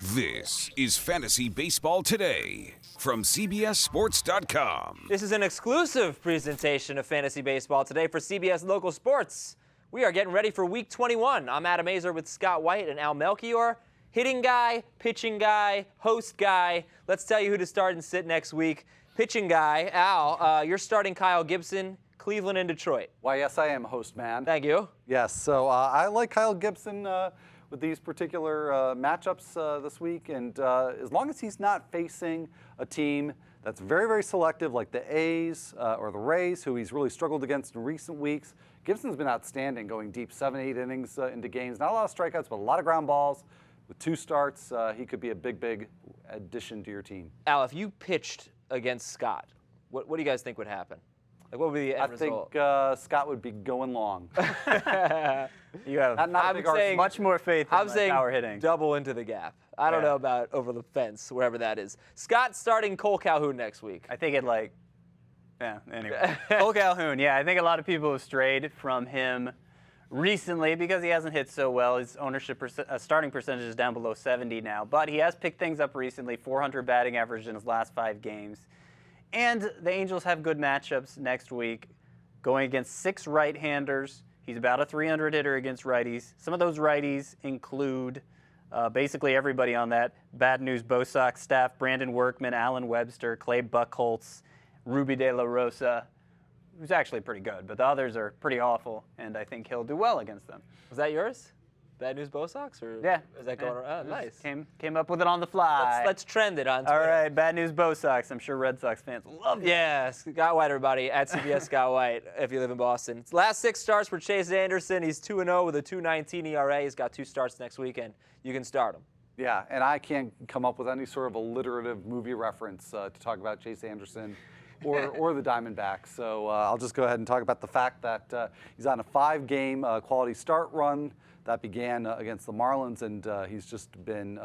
This is Fantasy Baseball Today from CBSSports.com. This is an exclusive presentation of Fantasy Baseball Today for CBS Local Sports. We are getting ready for Week 21. I'm Adam Azer with Scott White and Al Melchior. Hitting guy, pitching guy, host guy. Let's tell you who to start and sit next week. Pitching guy, Al, you're starting Kyle Gibson, Cleveland and Detroit. Why, yes, I am a host, man. Thank you. Yes, so I like Kyle Gibson with these particular matchups this week, and as long as he's not facing a team that's very, very selective like the A's or the Rays, who he's really struggled against in recent weeks, Gibson's been outstanding, going deep 7-8 innings into games. Not a lot of strikeouts, but a lot of ground balls. With 2 starts, he could be a big, big addition to your team. Al, if you pitched against Scott, what do you guys think would happen? Like, what would be the end result? I think Scott would be going long. You have much more faith in my power hitting. Double into the gap. I don't know about over the fence, wherever that is. Scott's starting Kole Calhoun next week. I think anyway. Kole Calhoun, I think a lot of people have strayed from him recently because he hasn't hit so well. His ownership starting percentage is down below 70 now, but he has picked things up recently, 400 batting average in his last 5 games. And the Angels have good matchups next week, going against 6 right-handers. He's about a 300 hitter against righties. Some of those righties include basically everybody on that Bad News Vogt staff: Brandon Workman, Alan Webster, Clay Buchholz, Ruby De La Rosa, who's actually pretty good, but the others are pretty awful, and I think he'll do well against them. Was that yours? Bad News Vogt, or is that going around? Oh, nice. Came up with it on the fly. Let's trend it on Twitter. All right, Bad News Vogt. I'm sure Red Sox fans love it. Yeah, Scott White, everybody, at CBS Scott White, if you live in Boston. Last 6 starts for Chase Anderson. He's 2-0 with a 2.19 ERA. He's got 2 starts next weekend. You can start him. Yeah, and I can't come up with any sort of alliterative movie reference to talk about Chase Anderson or the Diamondbacks. So I'll just go ahead and talk about the fact that he's on a 5-game quality start run that began against the Marlins, and he's just been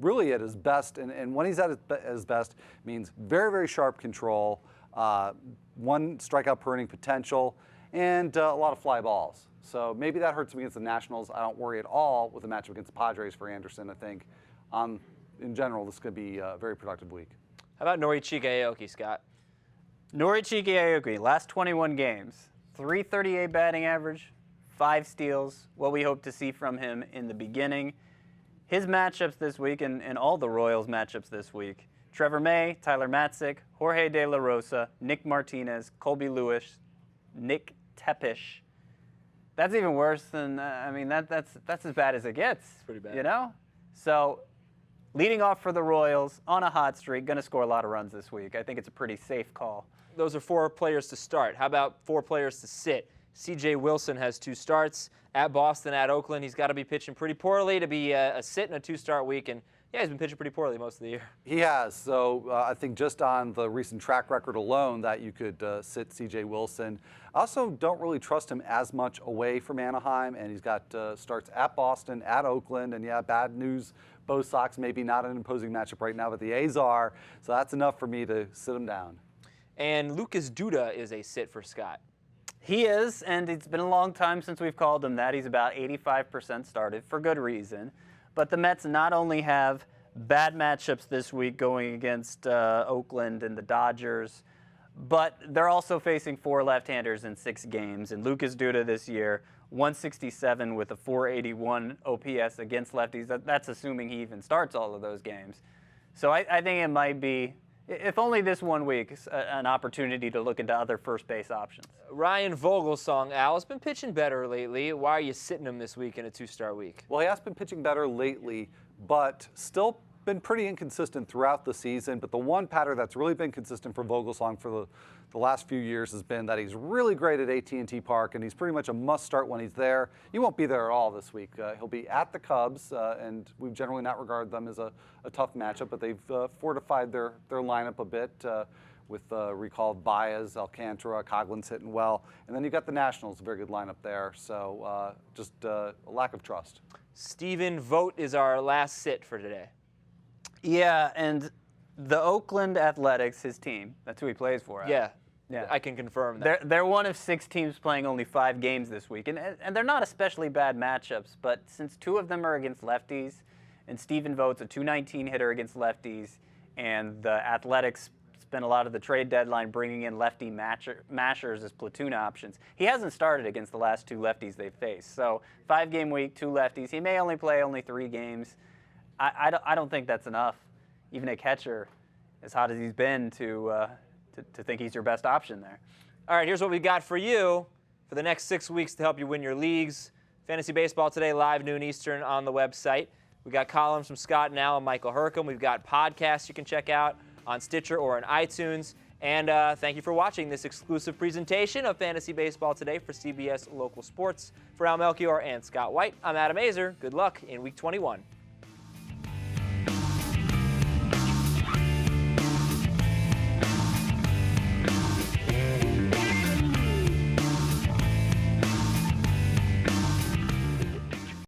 really at his best. And when he's at his best, means very, very sharp control, 1 strikeout per inning potential, and a lot of fly balls. So maybe that hurts him against the Nationals. I don't worry at all with the matchup against the Padres for Anderson. I think in general, this could be a very productive week. How about Norichika Aoki, Scott? Norichika Aoki, last 21 games, 338 batting average, 5 steals, what we hope to see from him in the beginning. His matchups this week, and all the Royals matchups this week: Trevor May, Tyler Matzik, Jorge De La Rosa, Nick Martinez, Colby Lewis, Nick Tepish. That's even worse than, that's as bad as it gets. Pretty bad. You know? So, leading off for the Royals on a hot streak, going to score a lot of runs this week. I think it's a pretty safe call. Those are 4 players to start. How about 4 players to sit? C.J. Wilson has 2 starts at Boston, at Oakland. He's got to be pitching pretty poorly to be a sit in a 2-start week. And, he's been pitching pretty poorly most of the year. He has. So I think just on the recent track record alone that you could sit C.J. Wilson. I also don't really trust him as much away from Anaheim. And he's got starts at Boston, at Oakland. And, Bad News Bo Sox, maybe not an imposing matchup right now, but the A's are. So that's enough for me to sit him down. And Lucas Duda is a sit for Scott. He is, and it's been a long time since we've called him that. He's about 85% started, for good reason. But the Mets not only have bad matchups this week going against Oakland and the Dodgers, but they're also facing 4 left-handers in 6 games. And Lucas Duda this year, 167 with a 481 OPS against lefties. That's assuming he even starts all of those games. So I think it might be, if only this 1 week, an opportunity to look into other first base options. Ryan Vogelsong, Al, has been pitching better lately. Why are you sitting him this week in a 2-star week? Well, he has been pitching better lately, but still been pretty inconsistent throughout the season. But the one pattern that's really been consistent for Vogelsong for the last few years has been that he's really great at AT&T Park, and he's pretty much a must-start when he's there. He won't be there at all this week. He'll be at the Cubs, and we generally not regard them as a tough matchup, but they've fortified their lineup a bit with recalled Baez, Alcantara, Coughlin's hitting well. And then you've got the Nationals, a very good lineup there. So just a lack of trust. Stephen Vogt is our last sit for today. Yeah, and the Oakland Athletics, his team, that's who he plays for. Yeah, I can confirm that. They're one of 6 teams playing only 5 games this week, and they're not especially bad matchups, but since 2 of them are against lefties, and Stephen Vogt's a .219 hitter against lefties, and the Athletics spent a lot of the trade deadline bringing in lefty mashers as platoon options. He hasn't started against the last 2 lefties they've faced. So 5-game week, 2 lefties. He may only play 3 games. I don't think that's enough, even a catcher as hot as he's been, to think he's your best option there. All right, here's what we got for you for the next 6 weeks to help you win your leagues. Fantasy Baseball Today, live noon Eastern on the website. We got columns from Scott and Al and Michael Hercom. We've got podcasts you can check out on Stitcher or on iTunes. And thank you for watching this exclusive presentation of Fantasy Baseball Today for CBS Local Sports. For Al Melchior and Scott White, I'm Adam Azer. Good luck in Week 21.